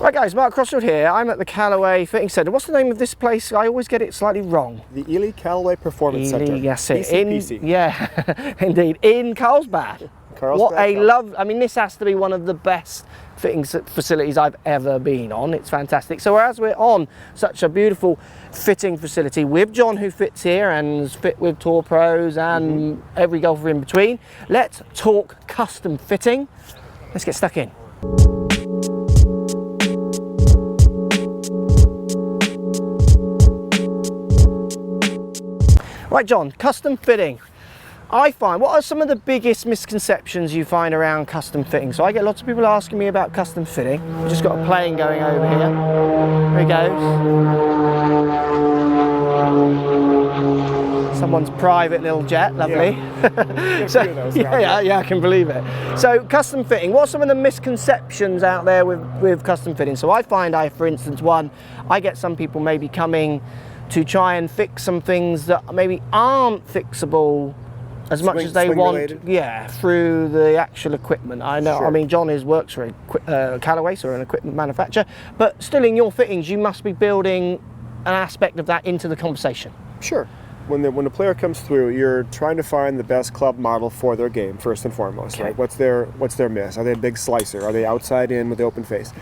Right guys, Mark Crossfield here. I'm at the Callaway Fitting Centre. What's the name of this place? I always get it slightly wrong. The Ely Callaway Performance Centre. Yes, it. ECPC. Yeah, indeed. In Carlsbad. Carlsbad. What a love. I mean, this has to be one of the best fitting facilities I've ever been on. It's fantastic. So as we're on such a beautiful fitting facility with John, who fits here and has fit with Tour Pros and every golfer in between, let's talk custom fitting. Let's get stuck in. Right, John, custom fitting. I find, what are some of the biggest misconceptions you find around custom fitting? So I get lots of people asking me about custom fitting. We've just got a plane going over here. There he goes. Someone's private little jet, lovely. Yeah. So, yeah, I can believe it. So custom fitting, what are some of the misconceptions out there with custom fitting? So I find, for instance, I get some people maybe coming to try and fix some things that maybe aren't fixable as much as they want, related. Through the actual equipment. I know, sure. I mean, John works for Callaway, so an equipment manufacturer, but still in your fittings, you must be building an aspect of that into the conversation. Sure. When the player comes through, you're trying to find the best club model for their game, first and foremost, right? What's their miss? Are they a big slicer? Are they outside in with the open face?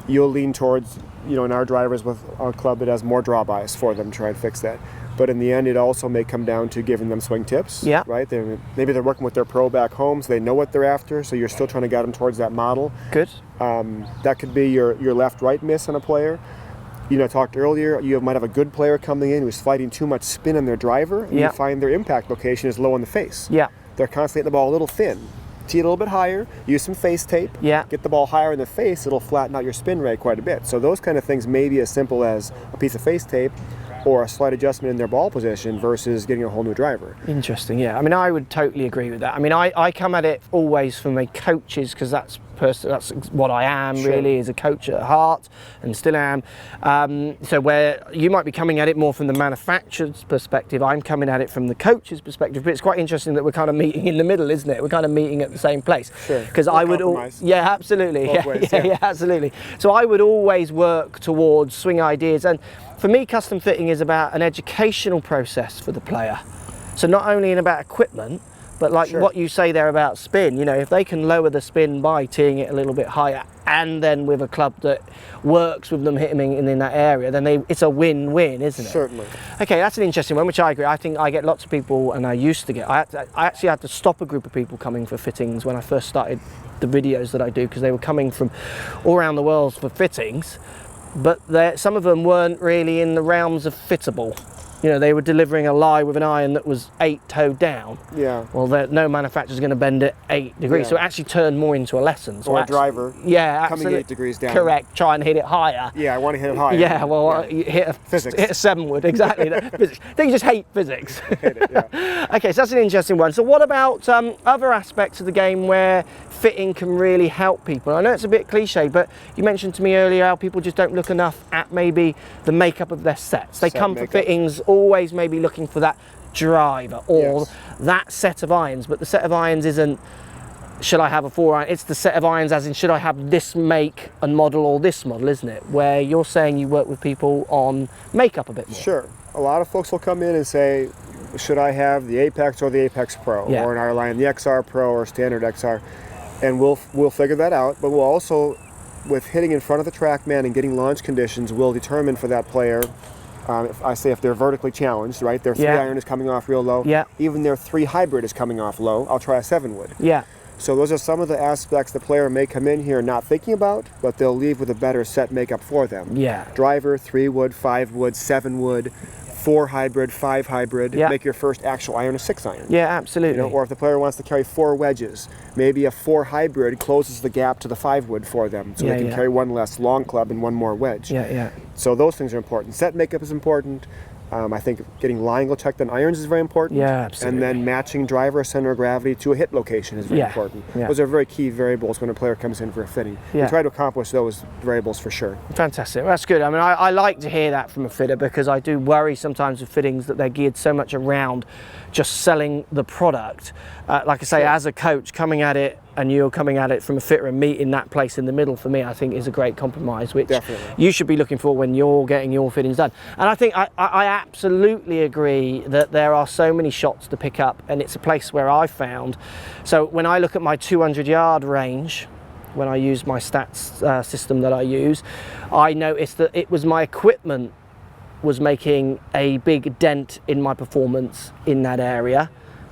You'll lean towards, in our drivers with a club that has more draw bias for them, try and fix that. But in the end, it also may come down to giving them swing tips, right? Maybe they're working with their pro back home, so they know what they're after, so you're still trying to guide them towards that model. Good. That could be your left-right miss on a player. I talked earlier, you might have a good player coming in who's fighting too much spin on their driver, and you find their impact location is low in the face. Yeah. They're constantly hitting the ball a little thin. Tee it a little bit higher, use some face tape, get the ball higher in the face, it'll flatten out your spin rate quite a bit. So those kind of things may be as simple as a piece of face tape or a slight adjustment in their ball position versus getting a whole new driver. Interesting, yeah. I mean, I would totally agree with that. I mean, I come at it always from my coaches, because that's what I am, really, as a coach at heart, and still am. So where you might be coming at it more from the manufacturer's perspective, I'm coming at it from the coach's perspective. But it's quite interesting that we're kind of meeting in the middle, isn't it? We're kind of meeting at the same place. Sure. Because I would, absolutely, both ways, yeah, absolutely. So I would always work towards swing ideas, and for me, custom fitting is about an educational process for the player. So not only about equipment, but like what you say there about spin, if they can lower the spin by teeing it a little bit higher, and then with a club that works with them hitting in that area, then it's a win-win, isn't it? Certainly. Okay, that's an interesting one, which I agree. I think I get lots of people, and I used to get, I actually had to stop a group of people coming for fittings when I first started the videos that I do, because they were coming from all around the world for fittings, but some of them weren't really in the realms of fittable. They were delivering a lie with an iron that was 8-toe down. Yeah. Well, no manufacturer's going to bend it 8 degrees. So it actually turned more into a lesson. So or a driver. Yeah, coming 8 degrees down. Correct. Try and hit it higher. Yeah, I want to hit it higher. Yeah, well, you hit a 7-wood, exactly. Then you just hate physics. Hate it, yeah. Okay, so that's an interesting one. So what about other aspects of the game where fitting can really help people? I know it's a bit cliche, but you mentioned to me earlier how people just don't look enough at maybe the makeup of their sets. They come for fittings always maybe looking for that driver or that set of irons, but the set of irons isn't, should I have a 4-iron? It's the set of irons as in, should I have this make and model or this model, isn't it? Where you're saying you work with people on makeup a bit more. Sure. A lot of folks will come in and say, should I have the Apex or the Apex Pro, or in our line the XR Pro or Standard XR? And we'll figure that out, but we'll also, with hitting in front of the TrackMan and getting launch conditions, we'll determine for that player, if they're vertically challenged, right? Their 3-iron is coming off real low. Yeah. Even their 3 hybrid is coming off low. I'll try a 7-wood. Yeah. So those are some of the aspects the player may come in here not thinking about, but they'll leave with a better set makeup for them. Yeah. Driver, 3-wood, 5-wood, 7-wood, 4 hybrid, 5 hybrid, make your first actual iron a 6-iron. Yeah, absolutely. Or if the player wants to carry 4 wedges, maybe a 4 hybrid closes the gap to the 5-wood for them, so they can carry 1 less long club and 1 more wedge. So those things are important. Set makeup is important. I think getting line angle checked on irons is very important. Yeah, absolutely. And then matching driver center of gravity to a hit location is very important. Yeah. Those are very key variables when a player comes in for a fitting. We try to accomplish those variables for sure. Fantastic. Well, that's good. I mean, I like to hear that from a fitter, because I do worry sometimes with fittings that they're geared so much around just selling the product. Like I say, as a coach, coming at it and you're coming at it from a fitter and meeting that place in the middle, for me, I think is a great compromise, which Definitely. you should be looking for when you're getting your fittings done. And I think I absolutely agree that there are so many shots to pick up, and it's a place where I found, so when I look at my 200-yard range, when I use my stats system that I use, I noticed that it was my equipment was making a big dent in my performance in that area,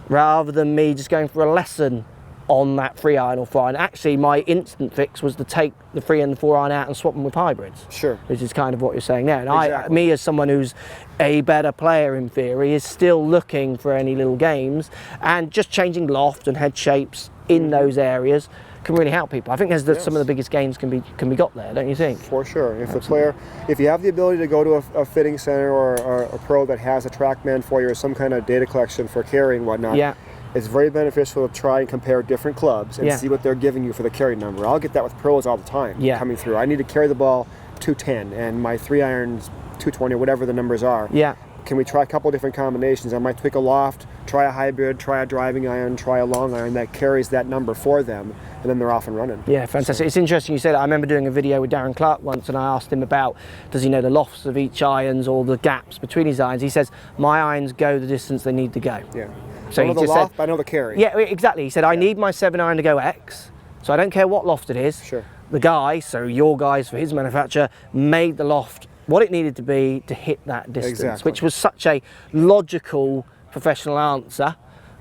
rather than me just going for a lesson on that 3-iron or 4-iron. Actually, my instant fix was to take the 3 and the 4-iron out and swap them with hybrids. Sure. Which is kind of what you're saying there. And Exactly. me as someone who's a better player in theory is still looking for any little games, and just changing loft and head shapes in those areas can really help people. I think there's some of the biggest gains can be got there, don't you think? For sure. If the player, if you have the ability to go to a fitting center or a pro that has a TrackMan for you or some kind of data collection for carry and whatnot, Yeah. it's very beneficial to try and compare different clubs and see what they're giving you for the carry number. I'll get that with pros all the time coming through. I need to carry the ball 210 and my 3-iron's 220 or whatever the numbers are. Yeah. Can we try a couple different combinations? I might tweak a loft, try a hybrid, try a driving iron, try a long iron that carries that number for them, and then they're off and running. Yeah, fantastic. It's interesting you say that. I remember doing a video with Darren Clark once, and I asked him about, does he know the lofts of each irons or the gaps between his irons? He says, my irons go the distance they need to go. Yeah. So I know he the just loft, said, I know the carry. yeah, exactly. He said, I need my 7-iron to go X, so I don't care what loft it is. Sure. The guy, so your guys for his manufacturer, made the loft what it needed to be to hit that distance, which was such a logical professional answer,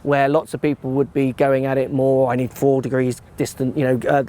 where lots of people would be going at it more, I need 4 degrees distant,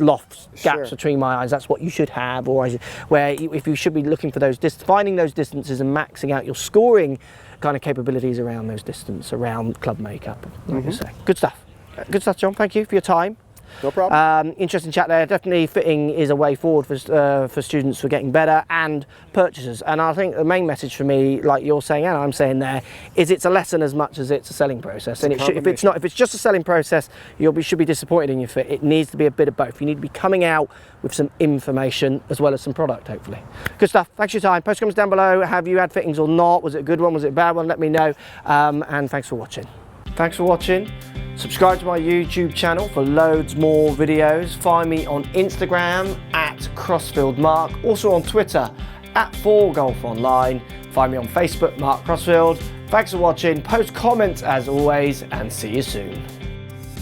lofts, gaps between my irons, that's what you should have, or if you should be looking for those finding those distances and maxing out your scoring kind of capabilities around those distances, around club makeup, like you say. Good stuff. Good stuff, John. Thank you for your time. No problem. Interesting chat there. Definitely fitting is a way forward for students for getting better and purchasers. And I think the main message for me, like you're saying and I'm saying there, is it's a lesson as much as it's a selling process. And if it's just a selling process, you should be disappointed in your fit. It needs to be a bit of both. You need to be coming out with some information as well as some product, hopefully. Good stuff. Thanks for your time. Post comments down below. Have you had fittings or not? Was it a good one? Was it a bad one? Let me know. And thanks for watching. Thanks for watching. Subscribe to my YouTube channel for loads more videos. Find me on Instagram at Crossfield Mark. Also on Twitter at 4golfonline. Find me on Facebook, Mark Crossfield. Thanks for watching. Post comments as always, and see you soon.